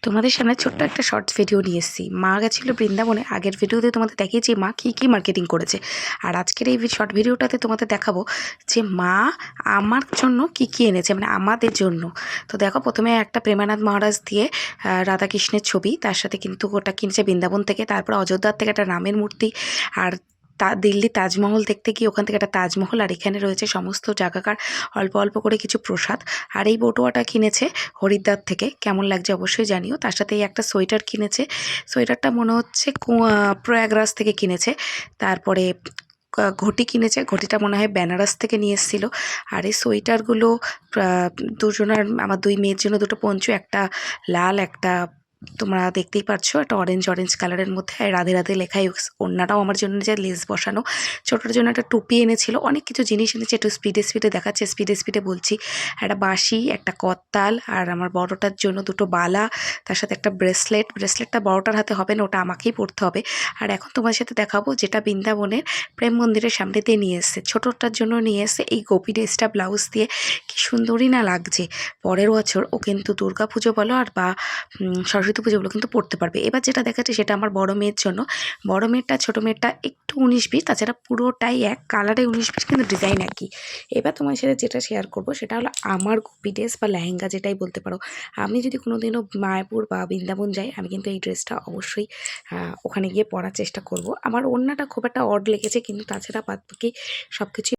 তোমাদের সামনে ছোট্ট একটা শর্টস ভিডিও নিয়ে এসেছি। মা গেছিলো বৃন্দাবনে। আগের ভিডিওতে তোমাদের দেখিয়েছি মা কী কী মার্কেটিং করেছে, আর আজকের এই শর্ট ভিডিওটাতে তোমাদের দেখাবো যে মা আমার জন্য কী কী এনেছে, মানে আমাদের জন্য। তো দেখো, প্রথমে একটা প্রেমানাথ মহারাজ দিয়ে রাধাকৃষ্ণের ছবি, তার সাথে কিন্তু ওটা কিনেছে বৃন্দাবন থেকে। তারপর অযোধ্যার থেকে একটা রামের মূর্তি, আর দিল্লি তাজমহল দেখতে গিয়ে ওখান থেকে একটা তাজমহল, আর এখানে রয়েছে সমস্ত জায়গাকার অল্প অল্প করে কিছু প্রসাদ। আর এই বটুয়াটা কিনেছে হরিদ্বার থেকে। কেমন লাগছে অবশ্যই জানিও। তার সাথে এই একটা সোয়েটার কিনেছে। সোয়েটারটা মনে হচ্ছে প্রয়াগরাজ থেকে কিনেছে। তারপরে ঘটি কিনেছে। ঘটিটা মনে হয় বেনারস থেকে নিয়ে এসেছিলো। আর এই সোয়েটারগুলো দুজনার, আমার দুই মেয়ের জন্য দুটো পঞ্চু, একটা লাল, একটা তোমরা দেখতেই পাচ্ছ একটা অরেঞ্জ কালারের মধ্যে রাধে রাধে লেখাই। ওড়নাটাও আমার জন্য যে লেস বসানো। ছোটোর জন্য একটা টুপি এনেছিল, অনেক কিছু জিনিস এনেছে। একটু স্পিডে দেখাচ্ছে, স্পিডে বলছি। একটা বাঁশি, একটা করতাল, আর আমার বড়টার জন্য দুটো বালা, তার সাথে একটা ব্রেসলেটটা বড়টার হাতে হবে না, ওটা আমাকেই পরতে হবে। আর এখন তোমার সাথে দেখাবো যেটা বৃন্দাবনের প্রেম মন্দিরের সামনে দিয়ে নিয়ে এসছে। ছোটোটার জন্য নিয়ে এসছে এই গোপী ড্রেসটা, ব্লাউজ দিয়ে কি সুন্দরই না লাগছে। পরের বছর ও কিন্তু দুর্গা পুজো বলো আর বা সরস্বতী পুজো বলো কিন্তু পড়তে পারবে। এবার যেটা দেখাচ্ছে সেটা আমার বড় মেয়ের জন্য। বড় মেয়েরটা ছোটো মেয়েরটা একটু 19-20, তাছাড়া পুরোটাই এক কালারে 19-20, কিন্তু ডিজাইন একই। এবার তোমার সাথে যেটা শেয়ার করবো সেটা হলো আমার গোপী ড্রেস বা লেহেঙ্গা, যেটাই বলতে পারো। আমি যদি কোনো দিনও মায়াপুর বা বৃন্দাবন যাই, আমি কিন্তু এই ড্রেসটা অবশ্যই ওখানে গিয়ে পরার চেষ্টা করব। আমার ওড়নাটা খুব একটা অড লেগেছে, কিন্তু তাছাড়া বাদ বাকি সব কিছুই